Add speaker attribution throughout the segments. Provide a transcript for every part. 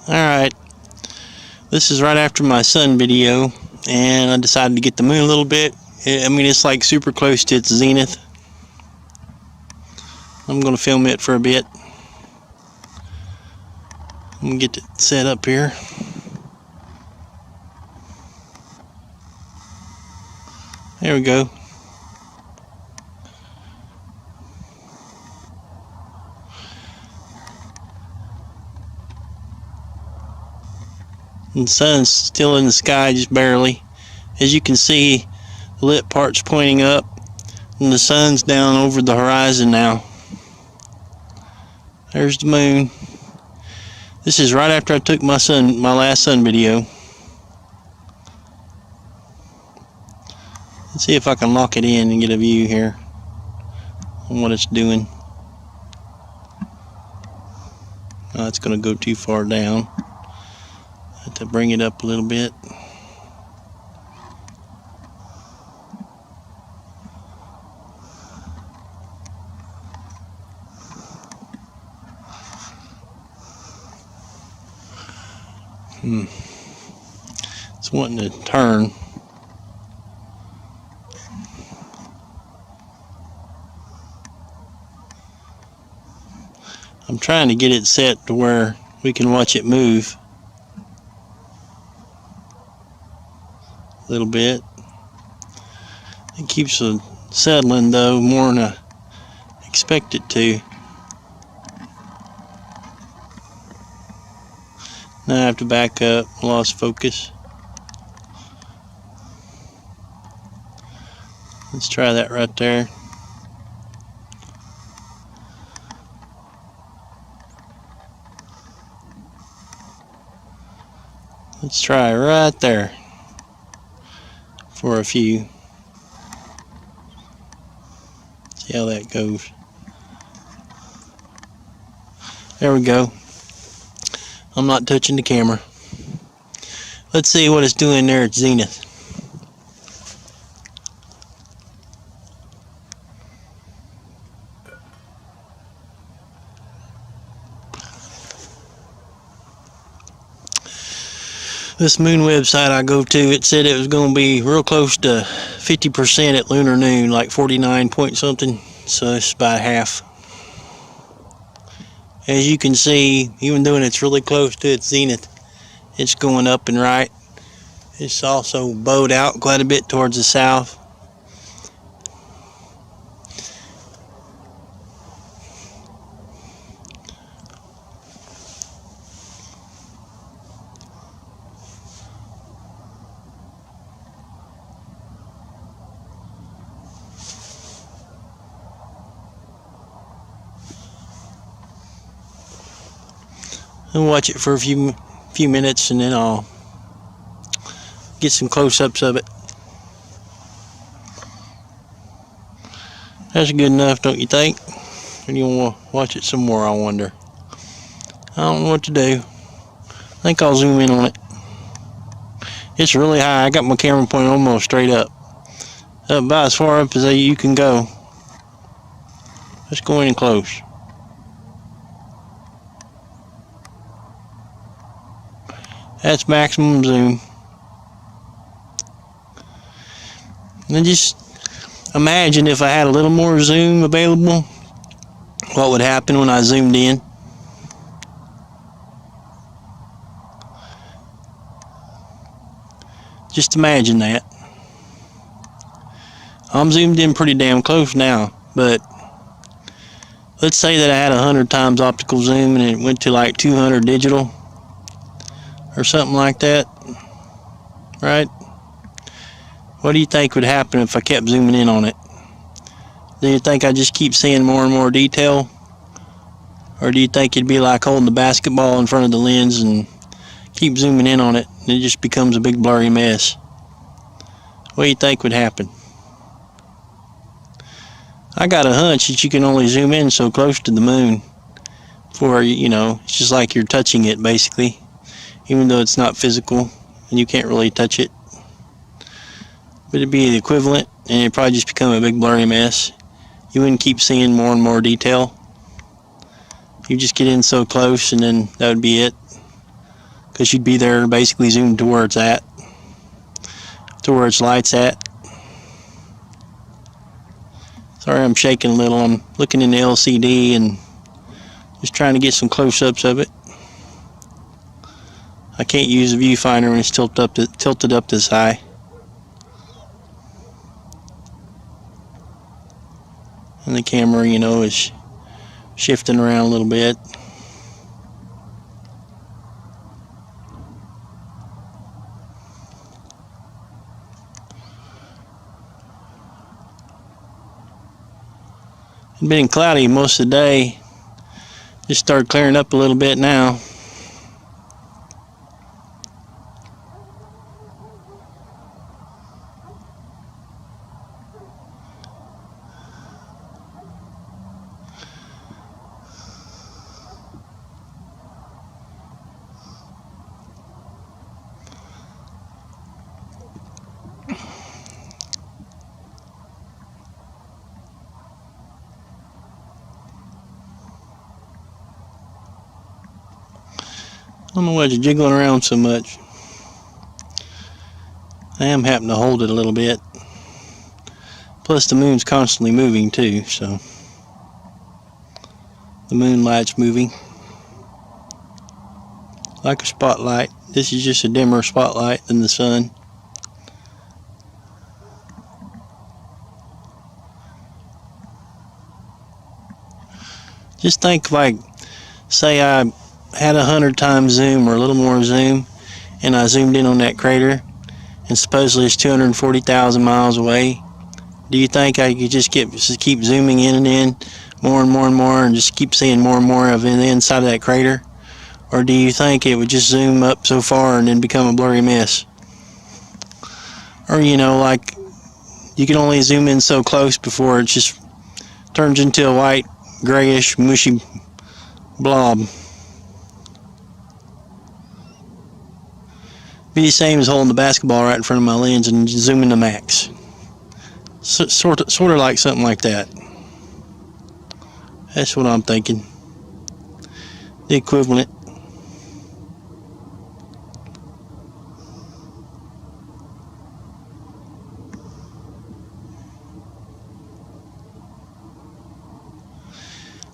Speaker 1: Alright, this is right after my sun video, and I decided to get the moon a little bit. I mean, it's like super close to its zenith. I'm going to film it for a bit. I'm going to get it set up here. There we go. And the sun's still in the sky, just barely. As you can see, the lit part's pointing up, and the sun's down over the horizon now. There's the moon. This is right after I took my last sun video. Let's see if I can lock it in and get a view here on what it's doing. Oh, it's going to go too far down. I have to bring it up a little bit. It's wanting to turn. I'm trying to get it set to where we can watch it move a little bit. It keeps settling though more than I expect it to. Now I have to back up. Lost focus. Let's try that right there. Let's try right there for a few. See how that goes. There we go. I'm not touching the camera. Let's see what it's doing there at zenith. This moon website I go to, it said it was going to be real close to 50% at lunar noon, like 49 point something, so it's about half. As you can see, even though it's really close to its zenith, it's going up and right. It's also bowed out quite a bit towards the south. And watch it for a few minutes, and then I'll get some close-ups of it. That's good enough, don't you think? Or do you want to watch it some more, I wonder? I don't know what to do. I think I'll zoom in on it. It's really high. I got my camera pointed almost straight up. About as far up as you can go. Let's go in close. That's maximum zoom. And then just imagine if I had a little more zoom available, what would happen when I zoomed in. Just imagine that. I'm zoomed in pretty damn close now, but let's say that I had 100 times optical zoom and it went to like 200 digital. Or something like that, right? What do you think would happen if I kept zooming in on it? Do you think I just keep seeing more and more detail? Or do you think it'd be like holding the basketball in front of the lens and keep zooming in on it and it just becomes a big blurry mess? What do you think would happen? I got a hunch that you can only zoom in so close to the moon for, you know, it's just like you're touching it basically. Even though it's not physical and you can't really touch it. But it'd be the equivalent, and it'd probably just become a big blurry mess. You wouldn't keep seeing more and more detail. You just get in so close and then that would be it. because you'd be there basically zoomed to where it's at, to where its light's at. Sorry I'm shaking a little. I'm looking in the LCD and just trying to get some close-ups of it. I can't use the viewfinder when it's tilted up this high. And the camera, you know, is shifting around a little bit. It's been cloudy most of the day. Just started clearing up a little bit now. I don't know why it's jiggling around so much. I am having to hold it a little bit. Plus the moon's constantly moving too, so the moonlight's moving like a spotlight. This is just a dimmer spotlight than the sun. Just think, like, say I had 100 times zoom or a little more zoom, and I zoomed in on that crater, and supposedly it's 240,000 miles away. Do you think I could just keep zooming in and in, more and more and more, and just keep seeing more and more of the inside of that crater? Or do you think it would just zoom up so far and then become a blurry mess? Or, you know, like, you can only zoom in so close before it just turns into a white, grayish, mushy blob. Be the same as holding the basketball right in front of my lens and zooming to max. Sort of like something like that. That's what I'm thinking. The equivalent.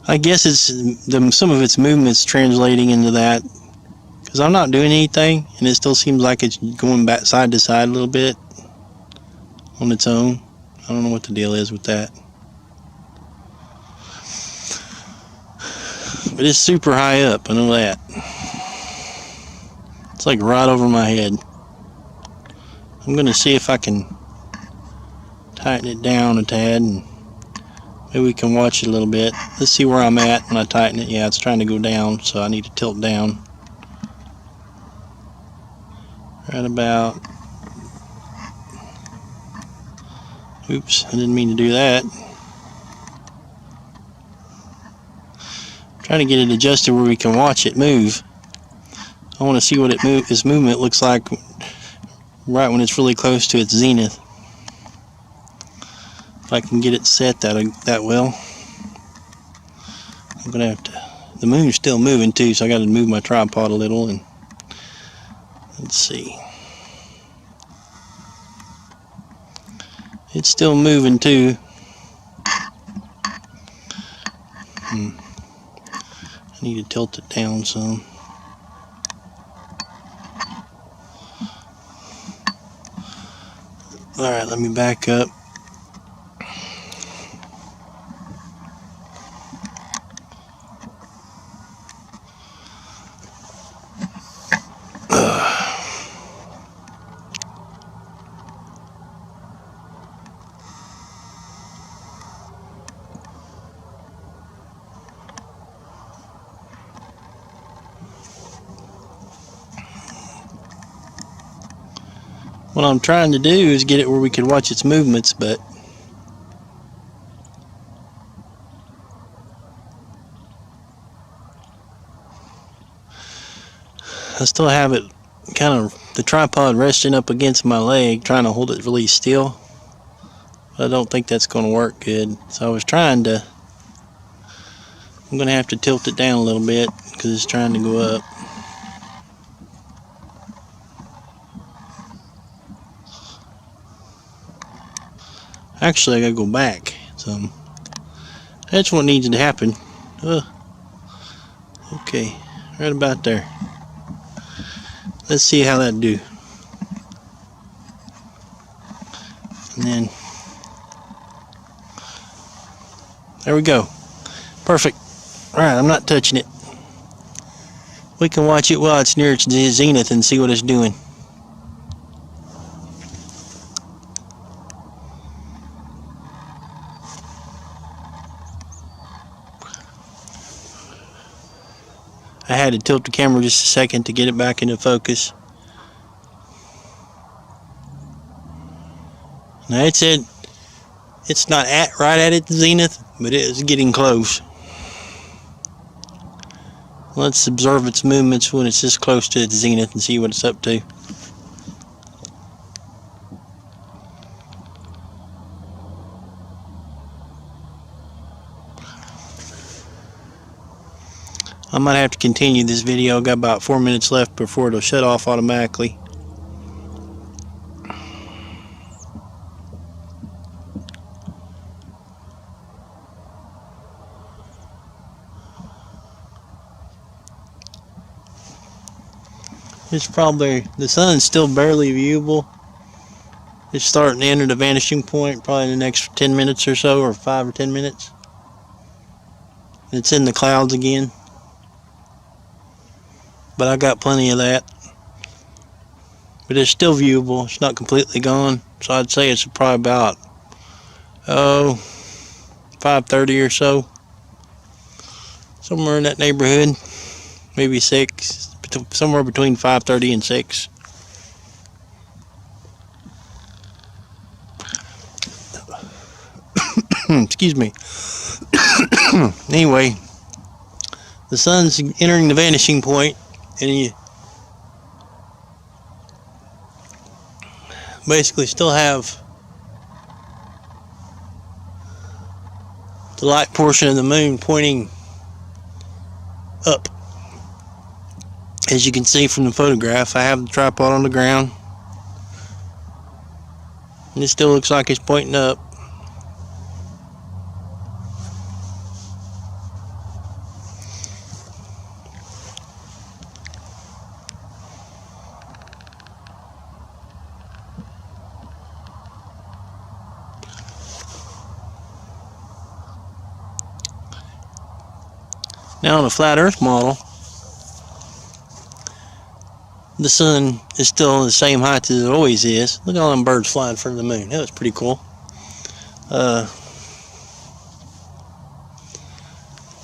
Speaker 1: I guess it's some of its movements translating into that, because I'm not doing anything and it still seems like it's going back side to side a little bit on its own. I don't know what the deal is with that, but it's super high up, I know that. It's like right over my head. I'm gonna see if I can tighten it down a tad and maybe we can watch it a little bit. Let's see where I'm at when I tighten it. Yeah, it's trying to go down, so I need to tilt down. Right about... Oops, I didn't mean to do that. I'm trying to get it adjusted where we can watch it move. I want to see what its movement looks like right when it's really close to its zenith. If I can get it set that well. I'm gonna have to. The moon's still moving too, so I got to move my tripod a little and let's see. It's still moving too. I need to tilt it down some. Alright, let me back up. What I'm trying to do is get it where we can watch its movements, but I still have it kind of, the tripod resting up against my leg, trying to hold it really still. But I don't think that's going to work good. So I was trying to, I'm going to have to tilt it down a little bit because it's trying to go up. Actually, I gotta go back. So that's what needs to happen. Okay, right about there. Let's see how that do. And then there we go. Perfect. Alright, I'm not touching it. We can watch it while it's near its zenith and see what it's doing. I had to tilt the camera just a second to get it back into focus. Now it's not right at its zenith, but it is getting close. Let's observe its movements when it's this close to its zenith and see what it's up to. I might have to continue this video. Got about 4 minutes left before it'll shut off automatically. It's probably, the sun's still barely viewable. It's starting to enter the vanishing point probably in the next 10 minutes or so, or 5 or 10 minutes. It's in the clouds again. But I got plenty of that. But it's still viewable. It's not completely gone. So I'd say it's probably about 5:30 or so. Somewhere in that neighborhood. Maybe 6. Somewhere between 5:30 and 6. Excuse me. Anyway, the sun's entering the vanishing point, and you basically still have the light portion of the moon pointing up. As you can see from the photograph, I have the tripod on the ground, and it still looks like it's pointing up. Now on a flat earth model, the sun is still the same height as it always is. Look at all them birds flying in front of the moon. That was pretty cool.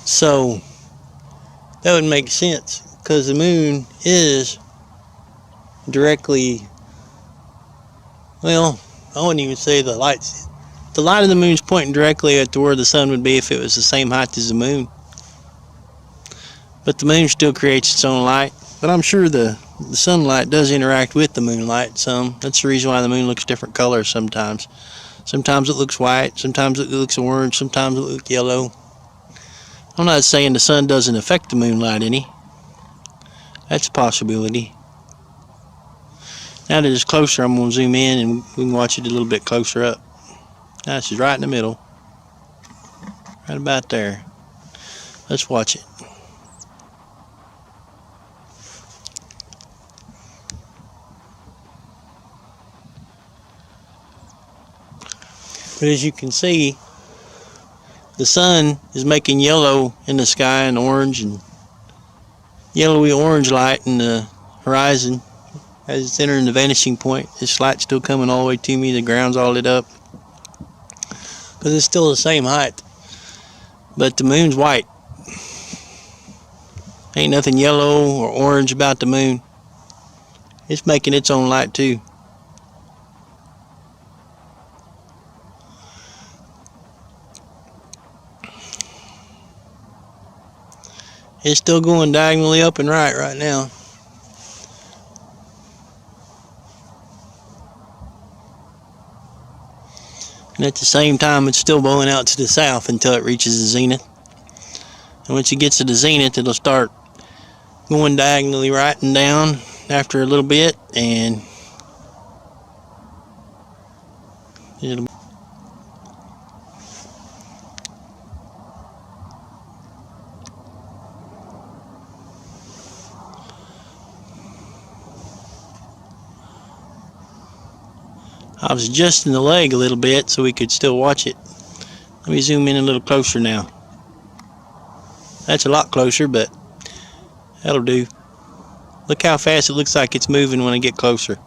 Speaker 1: So that would make sense, because the moon is directly, well, I wouldn't even say the light of the moon's pointing directly at where the sun would be if it was the same height as the moon. But the moon still creates its own light. But I'm sure the sunlight does interact with the moonlight some. That's the reason why the moon looks different colors sometimes. Sometimes it looks white, sometimes it looks orange, sometimes it looks yellow. I'm not saying the sun doesn't affect the moonlight any. That's a possibility. Now that it's closer, I'm going to zoom in and we can watch it a little bit closer up. Now this is right in the middle. Right about there. Let's watch it. But as you can see, the sun is making yellow in the sky and orange and yellowy orange light in the horizon as it's entering the vanishing point. This light's still coming all the way to me. The ground's all lit up because it's still the same height, but the moon's white. Ain't nothing yellow or orange about the moon. It's making its own light too. It's still going diagonally up and right now. And at the same time, it's still blowing out to the south until it reaches the zenith. And once it gets to the zenith, it'll start going diagonally right and down after a little bit, and I was adjusting the leg a little bit so we could still watch it. Let me zoom in a little closer now. That's a lot closer, but that'll do. Look how fast it looks like it's moving when I get closer.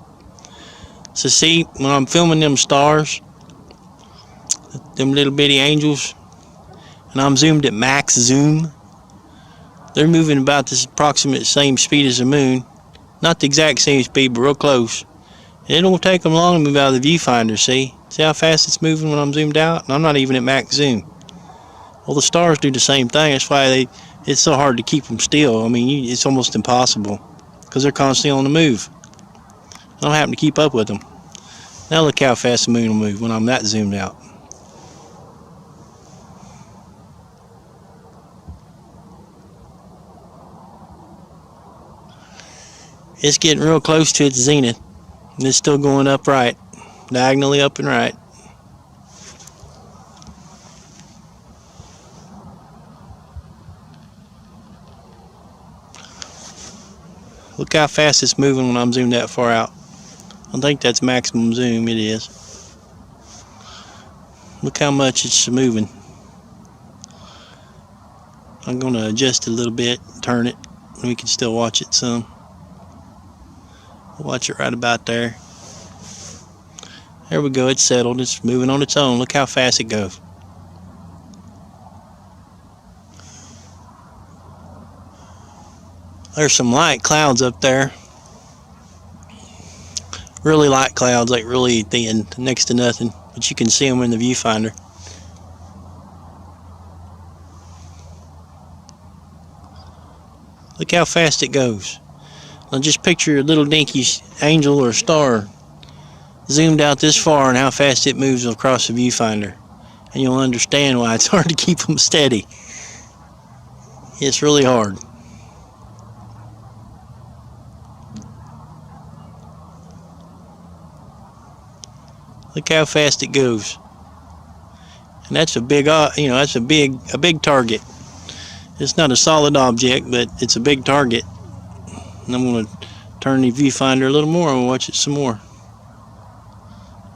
Speaker 1: So see, when I'm filming them stars, them little bitty angels, and I'm zoomed at max zoom, they're moving about this approximate same speed as the moon. Not the exact same speed, but real close. And it don't take them long to move out of the viewfinder, see? See how fast it's moving when I'm zoomed out? And I'm not even at max zoom. Well, the stars do the same thing. That's why it's so hard to keep them still. I mean, it's almost impossible because they're constantly on the move. I don't happen to keep up with them. Now look how fast the moon will move when I'm that zoomed out. It's getting real close to its zenith, and it's still going up right, diagonally up and right. Look how fast it's moving when I'm zoomed that far out. I think that's maximum zoom. It is. Look how much it's moving. I'm going to adjust it a little bit, turn it, and we can still watch it some. Watch it right about there. There we go. It's settled. It's moving on its own. Look how fast it goes. There's some light clouds up there. Really light clouds, like really thin, next to nothing. But you can see them in the viewfinder. Look how fast it goes. Now just picture a little dinky angel or star zoomed out this far and how fast it moves across the viewfinder. And you'll understand why it's hard to keep them steady. It's really hard. Look how fast it goes. And that's a big, that's a big target. It's not a solid object, but it's a big target. And I'm going to turn the viewfinder a little more and watch it some more.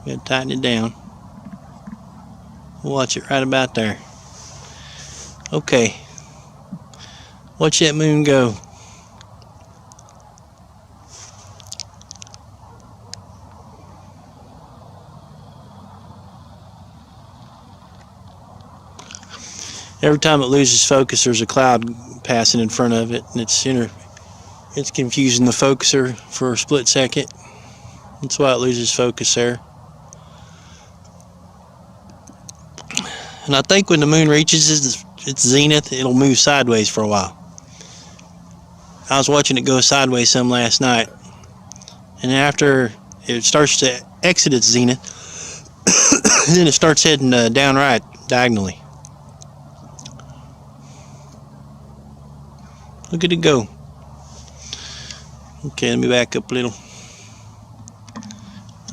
Speaker 1: Got to tighten it down. We'll watch it right about there. Okay. Watch that moon go. Every time it loses focus, there's a cloud passing in front of it, and it's confusing the focuser for a split second. That's why it loses focus there. And I think when the moon reaches its zenith, it'll move sideways for a while. I was watching it go sideways some last night, and after it starts to exit its zenith, then it starts heading down right, diagonally. Look at it go. Okay, let me back up a little.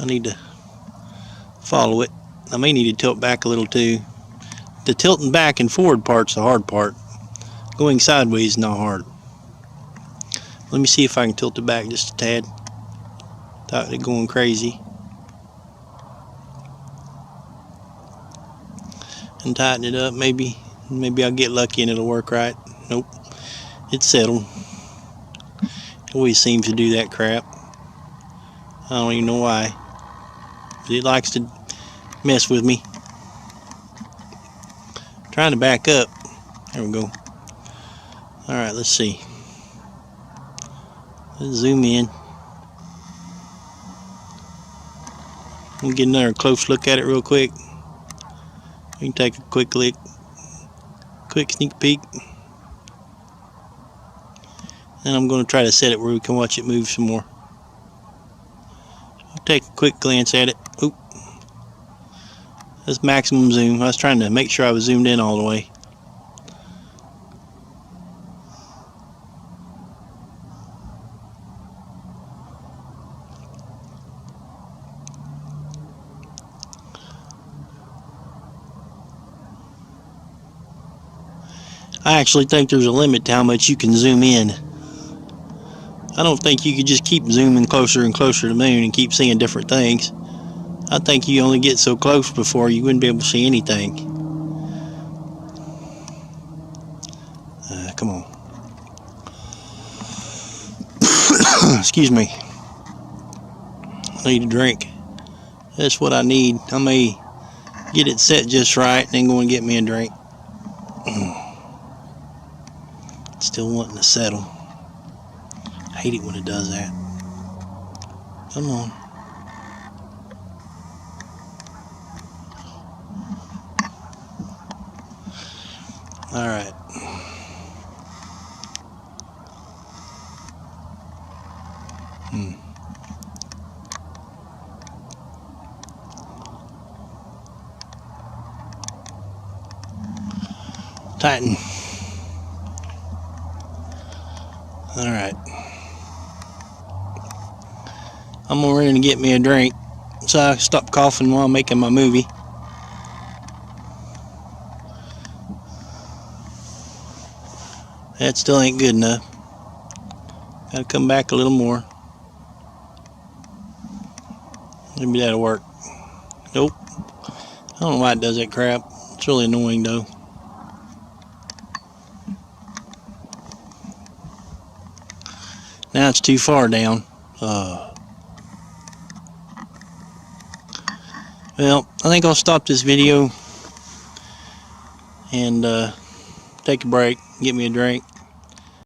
Speaker 1: I need to follow it. I may need to tilt back a little too. The tilting back and forward part's the hard part. Going sideways is not hard. Let me see if I can tilt it back just a tad. Without it going crazy. And tighten it up maybe. Maybe I'll get lucky and it'll work right. Nope. It's settled. It always seems to do that crap. I don't even know why. But it likes to mess with me. Trying to back up. There we go. Alright, let's see. Let's zoom in. We'll get another close look at it real quick. We can take a quick sneak peek. And I'm going to try to set it where we can watch it move some more. I'll take a quick glance at it. Oop. That's maximum zoom. I was trying to make sure I was zoomed in all the way. I actually think there's a limit to how much you can zoom in. I don't think you could just keep zooming closer and closer to the moon and keep seeing different things. I think you only get so close before you wouldn't be able to see anything. Come on. Excuse me. I need a drink. That's what I need. I may get it set just right and then go and get me a drink. Still wanting to settle. I hate it when it does that. Come on. All right. Tighten. All right. I'm gonna run in and get me a drink so I can stop coughing while I'm making my movie. That still ain't good enough. Gotta come back a little more. Maybe that'll work. Nope. I don't know why it does that crap. It's really annoying though. Now it's too far down. Well, I think I'll stop this video and take a break, get me a drink.